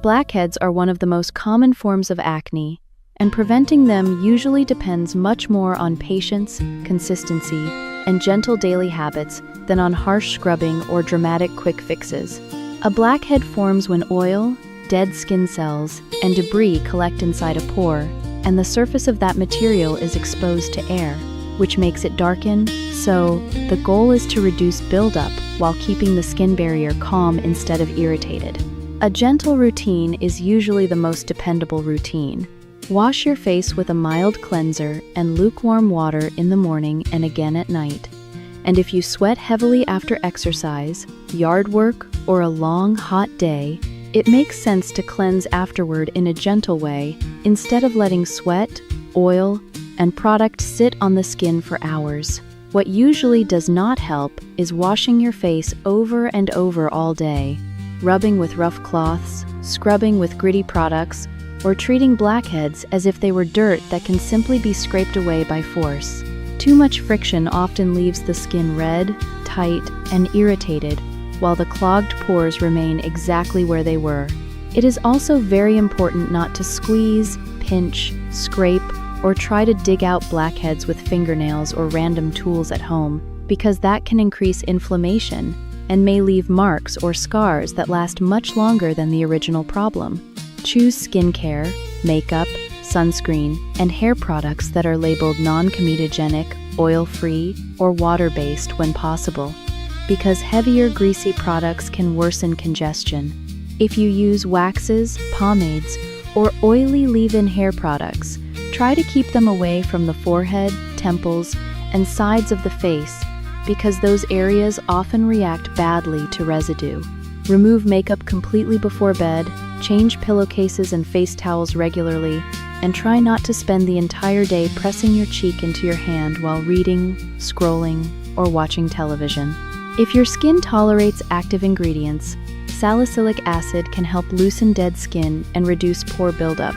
Blackheads are one of the most common forms of acne, and preventing them usually depends much more on patience, consistency, and gentle daily habits than on harsh scrubbing or dramatic quick fixes. A blackhead forms when oil, dead skin cells, and debris collect inside a pore, and the surface of that material is exposed to air, which makes it darken. So, the goal is to reduce buildup while keeping the skin barrier calm instead of irritated. A gentle routine is usually the most dependable routine. Wash your face with a mild cleanser and lukewarm water in the morning and again at night. And if you sweat heavily after exercise, yard work, or a long, hot day, it makes sense to cleanse afterward in a gentle way instead of letting sweat, oil, and product sit on the skin for hours. What usually does not help is washing your face over and over all day, rubbing with rough cloths, scrubbing with gritty products, or treating blackheads as if they were dirt that can simply be scraped away by force. Too much friction often leaves the skin red, tight, and irritated, while the clogged pores remain exactly where they were. It is also very important not to squeeze, pinch, scrape, or try to dig out blackheads with fingernails or random tools at home, because that can increase inflammation and may leave marks or scars that last much longer than the original problem. Choose skincare, makeup, sunscreen, and hair products that are labeled non-comedogenic, oil-free, or water-based when possible, because heavier, greasy products can worsen congestion. If you use waxes, pomades, or oily leave-in hair products, try to keep them away from the forehead, temples, and sides of the face, because those areas often react badly to residue. Remove makeup completely before bed, change pillowcases and face towels regularly, and try not to spend the entire day pressing your cheek into your hand while reading, scrolling, or watching television. If your skin tolerates active ingredients, salicylic acid can help loosen dead skin and reduce pore buildup,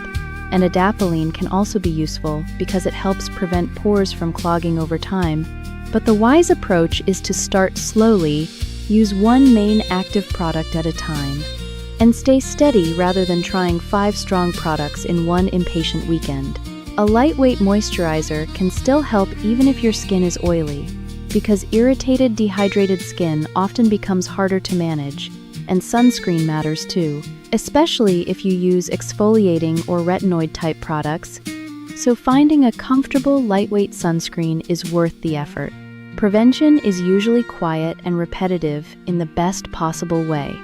and adapalene can also be useful because it helps prevent pores from clogging over time. But the wise approach is to start slowly, use one main active product at a time, and stay steady rather than trying 5 strong products in one impatient weekend. A lightweight moisturizer can still help even if your skin is oily, because irritated, dehydrated skin often becomes harder to manage, and sunscreen matters too, especially if you use exfoliating or retinoid-type products. So finding a comfortable, lightweight sunscreen is worth the effort. Prevention is usually quiet and repetitive in the best possible way.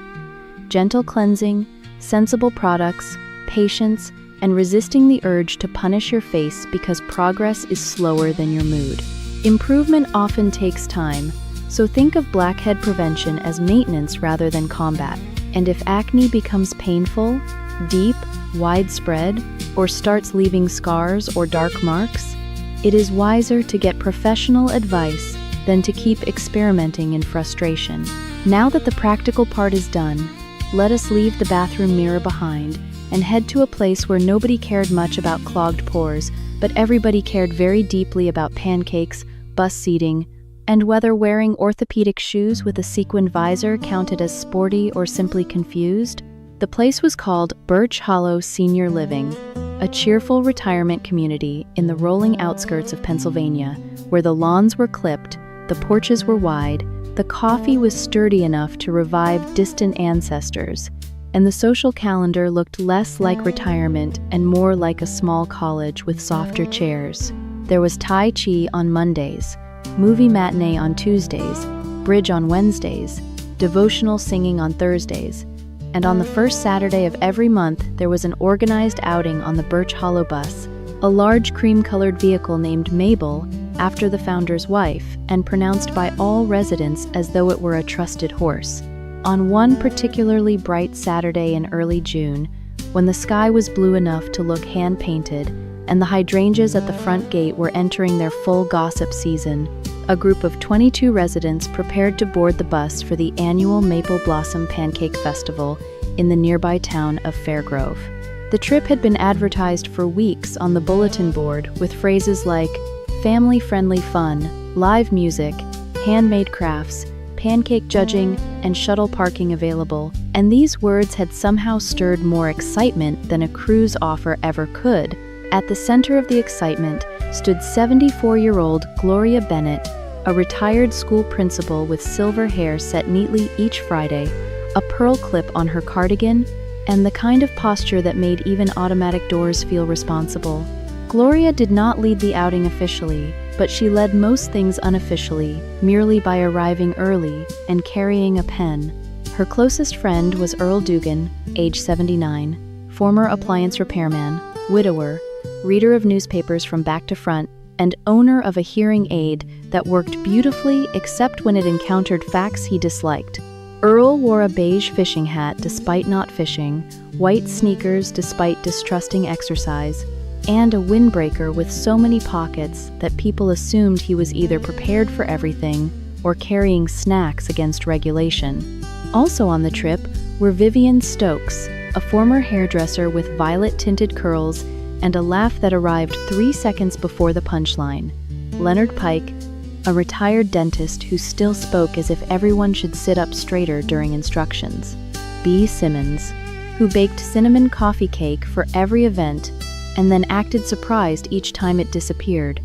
Gentle cleansing, sensible products, patience, and resisting the urge to punish your face because progress is slower than your mood. Improvement often takes time, so think of blackhead prevention as maintenance rather than combat. And if acne becomes painful, deep, widespread, or starts leaving scars or dark marks, it is wiser to get professional advice than to keep experimenting in frustration. Now that the practical part is done, let us leave the bathroom mirror behind and head to a place where nobody cared much about clogged pores, but everybody cared very deeply about pancakes, bus seating, and whether wearing orthopedic shoes with a sequined visor counted as sporty or simply confused. The place was called Birch Hollow Senior Living, a cheerful retirement community in the rolling outskirts of Pennsylvania, where the lawns were clipped, the porches were wide, the coffee was sturdy enough to revive distant ancestors, and the social calendar looked less like retirement and more like a small college with softer chairs. There was Tai Chi on Mondays, movie matinee on Tuesdays, bridge on Wednesdays, devotional singing on Thursdays, and on the first Saturday of every month there was an organized outing on the Birch Hollow bus, a large cream-colored vehicle named Mabel after the founder's wife and pronounced by all residents as though it were a trusted horse. On one particularly bright Saturday in early June, when the sky was blue enough to look hand-painted and the hydrangeas at the front gate were entering their full gossip season, a group of 22 residents prepared to board the bus for the annual Maple Blossom Pancake Festival in the nearby town of Fairgrove. The trip had been advertised for weeks on the bulletin board with phrases like family-friendly fun, live music, handmade crafts, pancake judging, and shuttle parking available, and these words had somehow stirred more excitement than a cruise offer ever could. At the center of the excitement stood 74-year-old Gloria Bennett, a retired school principal with silver hair set neatly each Friday, a pearl clip on her cardigan, and the kind of posture that made even automatic doors feel responsible. Gloria did not lead the outing officially, but she led most things unofficially, merely by arriving early and carrying a pen. Her closest friend was Earl Dugan, age 79, former appliance repairman, widower, reader of newspapers from back to front, and owner of a hearing aid that worked beautifully except when it encountered facts he disliked. Earl wore a beige fishing hat despite not fishing, white sneakers despite distrusting exercise, and a windbreaker with so many pockets that people assumed he was either prepared for everything or carrying snacks against regulation. Also on the trip were Vivian Stokes, a former hairdresser with violet-tinted curls and a laugh that arrived 3 seconds before the punchline, Leonard Pike, a retired dentist who still spoke as if everyone should sit up straighter during instructions, B. Simmons, who baked cinnamon coffee cake for every event and then acted surprised each time it disappeared,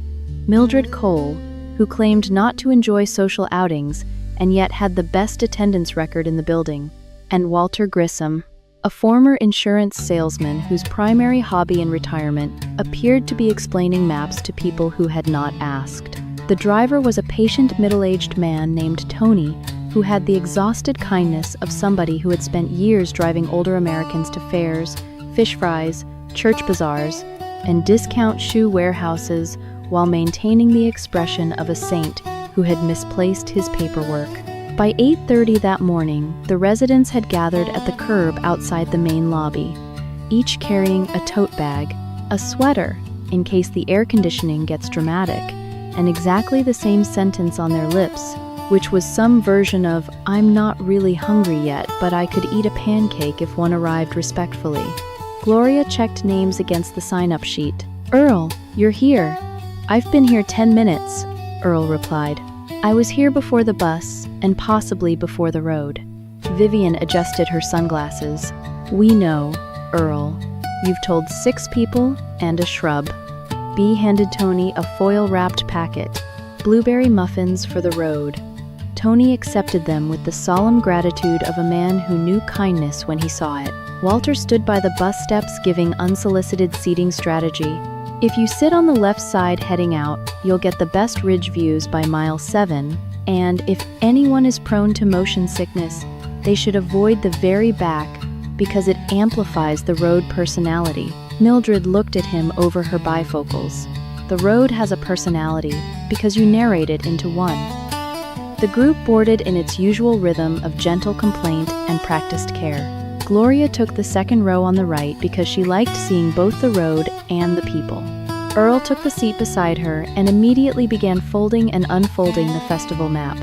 Mildred Cole, who claimed not to enjoy social outings and yet had the best attendance record in the building, and Walter Grissom, a former insurance salesman whose primary hobby in retirement appeared to be explaining maps to people who had not asked. The driver was a patient middle-aged man named Tony, who had the exhausted kindness of somebody who had spent years driving older Americans to fairs, fish fries, church bazaars, and discount shoe warehouses while maintaining the expression of a saint who had misplaced his paperwork. By 8:30 that morning, the residents had gathered at the curb outside the main lobby, each carrying a tote bag, a sweater, in case the air conditioning gets dramatic, and exactly the same sentence on their lips, which was some version of, "I'm not really hungry yet, but I could eat a pancake if one arrived respectfully." Gloria checked names against the sign-up sheet. "Earl, you're here." "I've been here 10 minutes, Earl replied. "I was here before the bus, and possibly before the road." Vivian adjusted her sunglasses. "We know, Earl. You've told 6 people and a shrub." B handed Tony a foil-wrapped packet. "Blueberry muffins for the road." Tony accepted them with the solemn gratitude of a man who knew kindness when he saw it. Walter stood by the bus steps giving unsolicited seating strategy. "If you sit on the left side heading out, you'll get the best ridge views by mile 7, and if anyone is prone to motion sickness, they should avoid the very back because it amplifies the road personality." Mildred looked at him over her bifocals. "The road has a personality because you narrate it into one." The group boarded in its usual rhythm of gentle complaint and practiced care. Gloria took the second row on the right because she liked seeing both the road and the people. Earl took the seat beside her and immediately began folding and unfolding the festival map.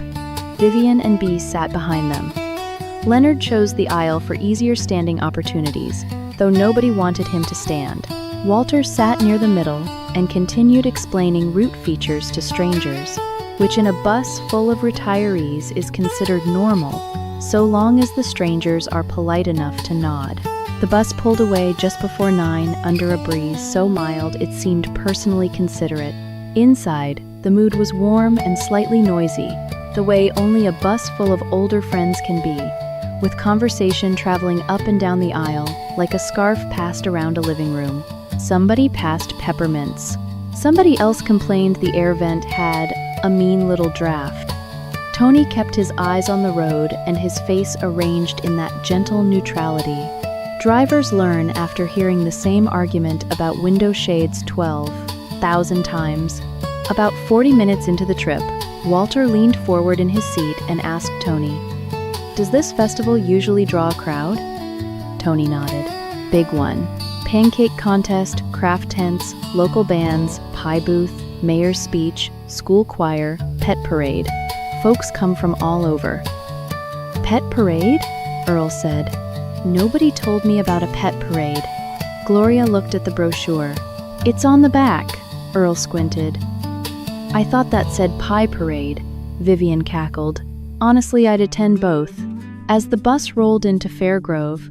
Vivian and B sat behind them. Leonard chose the aisle for easier standing opportunities, though nobody wanted him to stand. Walter sat near the middle and continued explaining route features to strangers, which in a bus full of retirees is considered normal, so long as the strangers are polite enough to nod. The bus pulled away just before 9 under a breeze so mild it seemed personally considerate. Inside, the mood was warm and slightly noisy, the way only a bus full of older friends can be, with conversation traveling up and down the aisle like a scarf passed around a living room. Somebody passed peppermints. Somebody else complained the air vent had a mean little draft. Tony kept his eyes on the road and his face arranged in that gentle neutrality. Drivers learn after hearing the same argument about window shades 12,000 times. About 40 minutes into the trip, Walter leaned forward in his seat and asked Tony, "Does this festival usually draw a crowd?" Tony nodded. "Big one. Pancake contest, craft tents, local bands, pie booth, mayor's speech, school choir, pet parade. Folks come from all over." "Pet parade?" Earl said. "Nobody told me about a pet parade." Gloria looked at the brochure. "It's on the back," Earl squinted. "I thought that said pie parade," Vivian cackled. Honestly, I'd attend both. As the bus rolled into Fairgrove,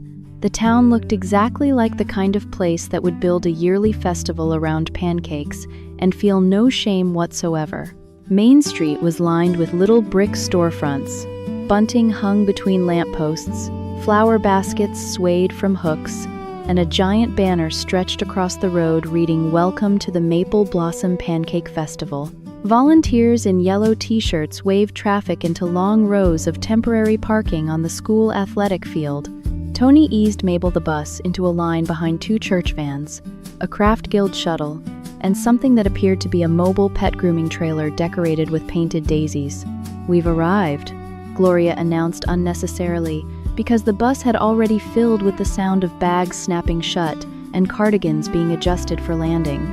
the town looked exactly like the kind of place that would build a yearly festival around pancakes and feel no shame whatsoever. Main Street was lined with little brick storefronts. Bunting hung between lampposts, flower baskets swayed from hooks, and a giant banner stretched across the road reading "Welcome to the Maple Blossom Pancake Festival." Volunteers in yellow t-shirts waved traffic into long rows of temporary parking on the school athletic field. Tony eased Mabel the bus into a line behind 2 church vans, a Craft Guild shuttle, and something that appeared to be a mobile pet grooming trailer decorated with painted daisies. "We've arrived," Gloria announced unnecessarily, because the bus had already filled with the sound of bags snapping shut and cardigans being adjusted for landing.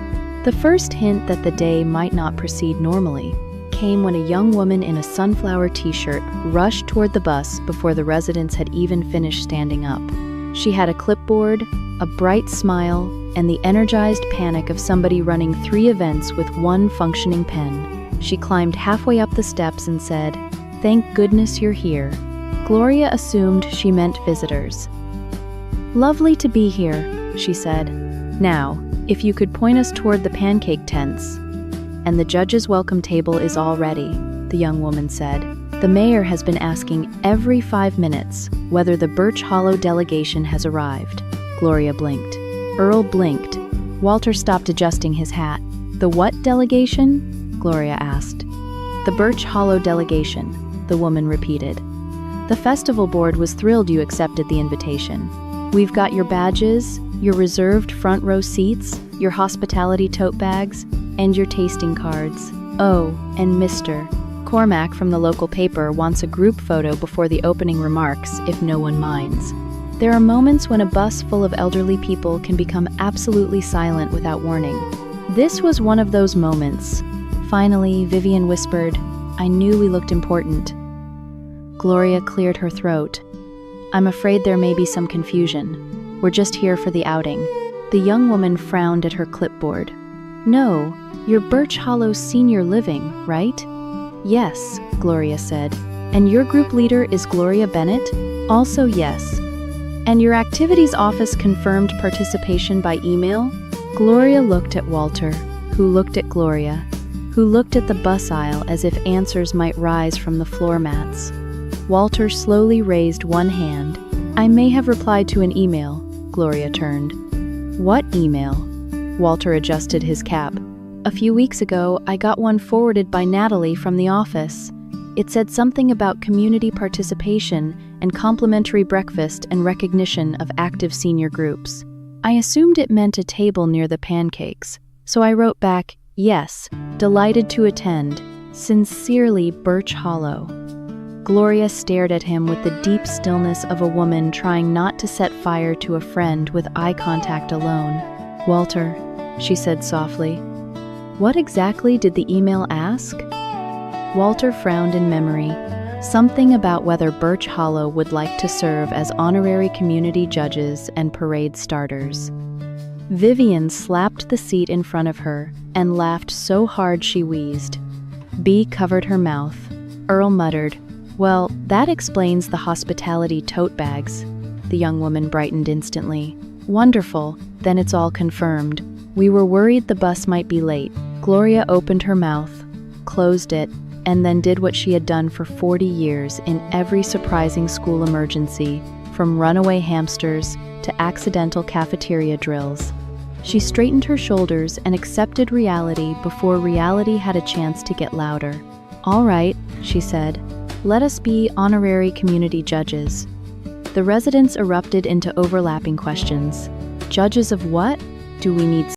The first hint that the day might not proceed normally came when a young woman in a sunflower t-shirt rushed toward the bus before the residents had even finished standing up. She had a clipboard, a bright smile, and the energized panic of somebody running 3 events with 1 functioning pen. She climbed halfway up the steps and said, "Thank goodness you're here." Gloria assumed she meant visitors. "Lovely to be here," she said. "Now, if you could point us toward the pancake tents." "And the judge's welcome table is all ready," the young woman said. "The mayor has been asking every 5 minutes whether the Birch Hollow delegation has arrived." Gloria blinked. Earl blinked. Walter stopped adjusting his hat. "The what delegation?" Gloria asked. "The Birch Hollow delegation," the woman repeated. "The festival board was thrilled you accepted the invitation. We've got your badges, your reserved front row seats, your hospitality tote bags, and your tasting cards. Oh, and Mr. Cormac from the local paper wants a group photo before the opening remarks, if no one minds." There are moments when a bus full of elderly people can become absolutely silent without warning. This was one of those moments. Finally, Vivian whispered, "I knew we looked important." Gloria cleared her throat. "I'm afraid there may be some confusion. We're just here for the outing." The young woman frowned at her clipboard. "No, you're Birch Hollow Senior Living, right?" "Yes," Gloria said. "And your group leader is Gloria Bennett?" "Also yes." "And your activities office confirmed participation by email?" Gloria looked at Walter, who looked at Gloria, who looked at the bus aisle as if answers might rise from the floor mats. Walter slowly raised one hand. "I may have replied to an email," Gloria turned. "What email?" Walter adjusted his cap. "A few weeks ago, I got one forwarded by Natalie from the office. It said something about community participation and complimentary breakfast and recognition of active senior groups. I assumed it meant a table near the pancakes, so I wrote back, 'Yes, delighted to attend. Sincerely, Birch Hollow.'" Gloria stared at him with the deep stillness of a woman trying not to set fire to a friend with eye contact alone. "Walter," she said softly, "what exactly did the email ask?" Walter frowned in memory. Something about whether Birch Hollow would like to serve as honorary community judges and parade starters. Vivian slapped the seat in front of her and laughed so hard she wheezed. Bea covered her mouth. Earl muttered, "Well, that explains the hospitality tote bags." The young woman brightened instantly. "Wonderful, then it's all confirmed. We were worried the bus might be late." Gloria opened her mouth, closed it, and then did what she had done for 40 years in every surprising school emergency, from runaway hamsters to accidental cafeteria drills. She straightened her shoulders and accepted reality before reality had a chance to get louder. "All right," she said. "Let us be honorary community judges." The residents erupted into overlapping questions. "Judges of what? Do we need